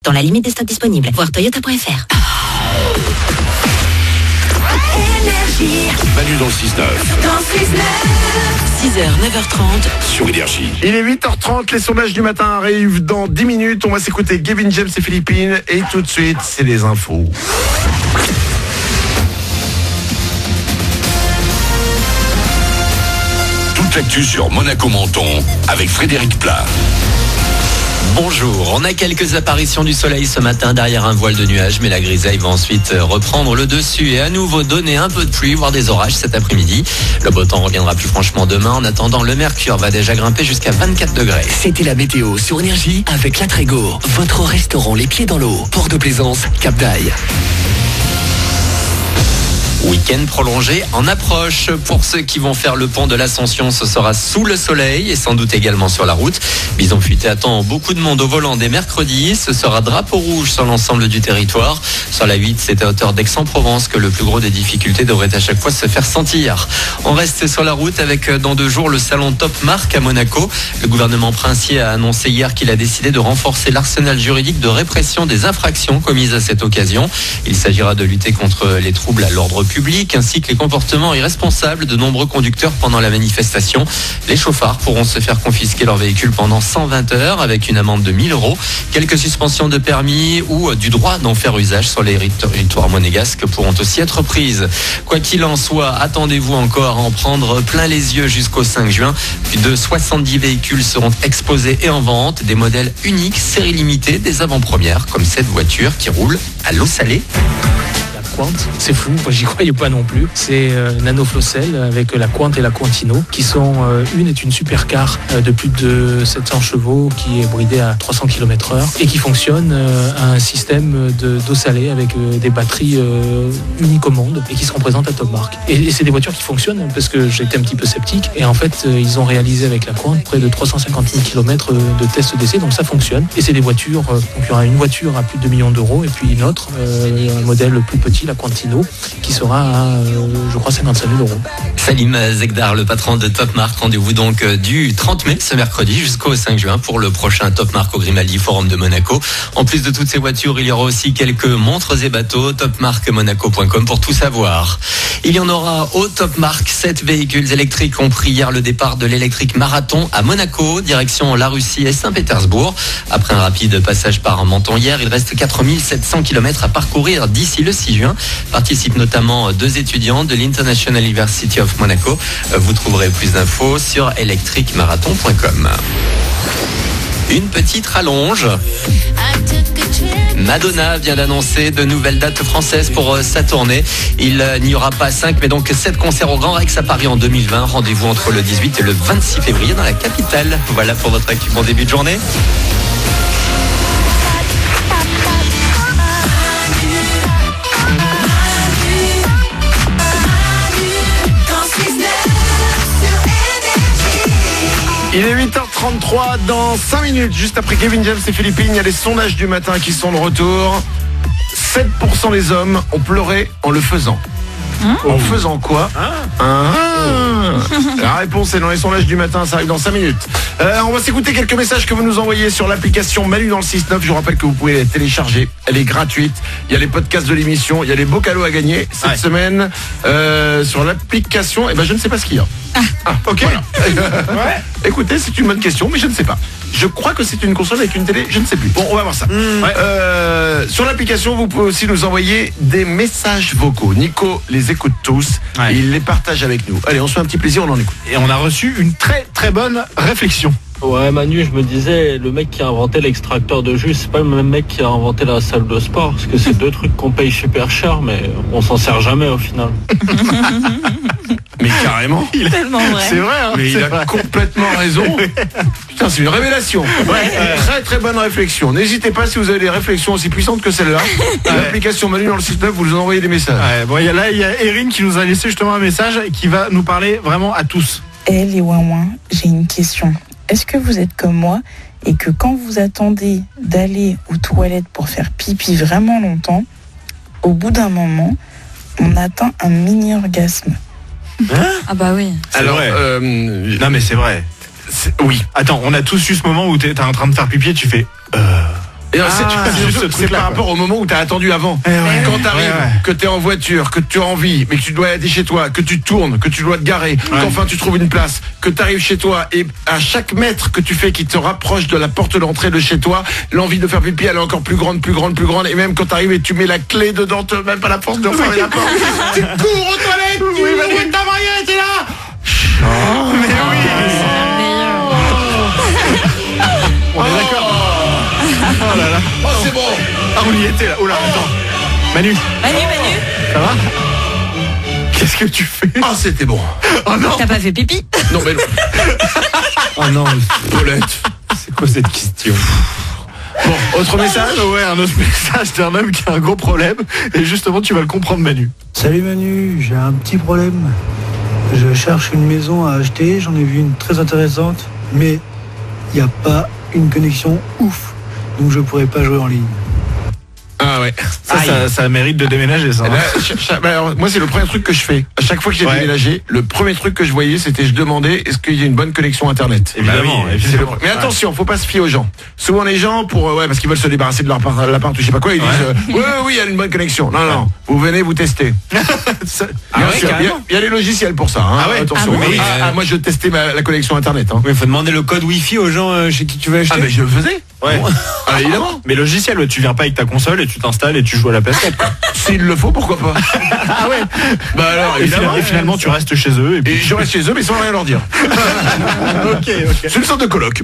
Dans la limite des stocks disponibles. Voir toyota.fr. Manu dans le 6-9. 6h, 9h30. Sur Énergie. Il est 8h30, les sondages du matin arrivent dans 10 minutes. On va s'écouter Gavin James et Philippines. Et tout de suite, c'est les infos. Toute l'actu sur Monaco Menton avec Frédéric Plat. Bonjour, on a quelques apparitions du soleil ce matin derrière un voile de nuages, mais la grisaille va ensuite reprendre le dessus et à nouveau donner un peu de pluie, voire des orages cet après-midi. Le beau temps reviendra plus franchement demain. En attendant, le mercure va déjà grimper jusqu'à 24 degrés. C'était la météo sur Énergie avec La Trégo, votre restaurant les pieds dans l'eau. Port de Plaisance, Cap d'Aille. Week-end prolongé en approche. Pour ceux qui vont faire le pont de l'Ascension, ce sera sous le soleil et sans doute également sur la route. Bison Futé attend beaucoup de monde au volant dès mercredi. Ce sera drapeau rouge sur l'ensemble du territoire. Sur la 8, c'est à hauteur d'Aix-en-Provence que le plus gros des difficultés devrait à chaque fois se faire sentir. On reste sur la route avec dans 2 jours le salon Top Marque à Monaco. Le gouvernement princier a annoncé hier qu'il a décidé de renforcer l'arsenal juridique de répression des infractions commises à cette occasion. Il s'agira de lutter contre les troubles à l'ordre public ainsi que les comportements irresponsables de nombreux conducteurs pendant la manifestation. Les chauffards pourront se faire confisquer leur véhicule pendant 120 heures avec une amende de 1 000 €. Quelques suspensions de permis ou du droit d'en faire usage sur les territoires monégasques pourront aussi être prises. Quoi qu'il en soit, attendez-vous encore à en prendre plein les yeux jusqu'au 5 juin. Plus de 70 véhicules seront exposés et en vente. Des modèles uniques, série limitée, des avant-premières comme cette voiture qui roule à l'eau salée. C'est fou, moi j'y croyais pas non plus. C'est Nano Flossel avec la Quant et la Quantino qui sont, une est une supercar de plus de 700 chevaux qui est bridée à 300 km/h et qui fonctionne à un système d'eau salée avec des batteries uniques au monde et qui seront présentes à Top Marque. Et c'est des voitures qui fonctionnent parce que j'étais un petit peu sceptique et en fait ils ont réalisé avec la Quant près de 350 000 km de tests d'essai, donc ça fonctionne. Et c'est des voitures, donc il y aura une voiture à plus de 2 millions d'euros et puis une autre, un modèle plus petit, la Quantino, qui sera à, je crois, 55 000 €. Salim Zegdar, le patron de Top Marque, rendez-vous donc du 30 mai, ce mercredi, jusqu'au 5 juin pour le prochain Top Marque au Grimaldi Forum de Monaco. En plus de toutes ces voitures, il y aura aussi quelques montres et bateaux, topmarquemonaco.com pour tout savoir. Il y en aura au Top Marque. 7 véhicules électriques ont pris hier le départ de l'électrique marathon à Monaco, direction la Russie et Saint-Pétersbourg. Après un rapide passage par Menton hier, il reste 4 700 km à parcourir d'ici le 6 juin. Participent notamment 2 étudiants de l'International University of Monaco. Vous trouverez plus d'infos sur electricmarathon.com. Une petite rallonge. Madonna vient d'annoncer de nouvelles dates françaises pour sa tournée. Il n'y aura pas 5 mais donc 7 concerts au Grand Rex à Paris en 2020. Rendez-vous entre le 18 et le 26 février dans la capitale. Voilà pour votre actu. Bon début de journée. Il est 8h33, dans 5 minutes, juste après Gavin James et Philippines, il y a les sondages du matin qui sont de retour. 7% des hommes ont pleuré en le faisant. En faisant quoi? La réponse est dans les sondages du matin, ça arrive dans 5 minutes. On va s'écouter quelques messages que vous nous envoyez sur l'application Manu dans le 6-9. Je vous rappelle que vous pouvez la télécharger, elle est gratuite. Il y a les podcasts de l'émission, il y a les beaux cadeaux à gagner cette semaine sur l'application. Et ben je ne sais pas ce qu'il y a. Ok. Voilà. Écoutez, c'est une bonne question, mais je ne sais pas. Je crois que c'est une console avec une télé, je ne sais plus. Bon, on va voir ça. Sur l'application, vous pouvez aussi nous envoyer des messages vocaux. Nico les écoute tous et il les partage avec nous. Allez, on se fait un petit plaisir, on en écoute. Et on a reçu une très très bonne réflexion. Ouais Manu, je me disais, le mec qui a inventé l'extracteur de jus, c'est pas le même mec qui a inventé la salle de sport, parce que c'est 2 trucs qu'on paye super cher, mais on s'en sert jamais au final. Mais carrément. Tellement vrai. C'est vrai, hein. Mais il a complètement raison. Putain, c'est une révélation. Très très bonne réflexion. N'hésitez pas si vous avez des réflexions aussi puissantes que celle-là. L'application Manu dans le site 9, vous nous envoyez des messages. Bon, il y a Erin qui nous a laissé justement un message et qui va nous parler vraiment à tous. Les ouin-ouin, j'ai une question. Est-ce que vous êtes comme moi et que quand vous attendez d'aller aux toilettes pour faire pipi vraiment longtemps, au bout d'un moment, on atteint un mini-orgasme? Ah bah oui. Alors, non mais c'est vrai. Oui. Attends, on a tous eu ce moment où t'es en train de faire pipi et tu fais Et c'est par rapport au moment où t'as attendu avant. Quand t'arrives, que t'es en voiture, que tu as envie, mais que tu dois aller chez toi, que tu tournes, que tu dois te garer, qu'enfin tu trouves une place, que t'arrives chez toi et à chaque mètre que tu fais qui te rapproche de la porte d'entrée de chez toi, l'envie de faire pipi elle est encore plus grande et même quand t'arrives et tu mets la clé dedans, t'as même pas la force de refermer la porte. Tu cours aux toilettes, tu ouvres ta mariée, t'es là. Mais oui. On est d'accord. Oh là là. Oh c'est bon. Ah on y était là. Oh là attends. Manu. Ça va? Qu'est-ce que tu fais? Ah c'était bon. Oh non. T'as pas fait pipi? Non mais non. Oh non. Paulette. C'est quoi cette question? Bon, autre message? Ouais, un autre message d'un homme qui a un gros problème. Et justement tu vas le comprendre Manu. Salut Manu, j'ai un petit problème. Je cherche une maison à acheter, j'en ai vu une très intéressante, mais il n'y a pas une connexion ouf, donc je pourrais pas jouer en ligne. Ah ouais. Ça mérite de déménager ça. Alors, moi c'est le premier truc que je fais. À chaque fois que j'ai déménagé, le premier truc que je voyais c'était je demandais est-ce qu'il y a une bonne connexion internet. Évidemment. Mais attention, faut pas se fier aux gens. Souvent les gens parce qu'ils veulent se débarrasser de leur l'appart ou je sais pas quoi, ils disent oui il y a une bonne connexion. Non, vous venez vous tester. Bien sûr, il y a les logiciels pour ça. Attention. Moi je testais la connexion internet. Il faut demander le code Wi-Fi aux gens chez qui tu veux acheter. Ah mais je le faisais. Ouais. Évidemment. Mais logiciel, tu viens pas avec ta console et tu t'installes et tu joues à la PS4. S'il le faut, pourquoi pas. Ah ouais. Bah alors, évidemment. Et finalement, tu restes chez eux. Et je reste chez eux, mais sans rien leur dire. Ok. C'est une sorte de coloc.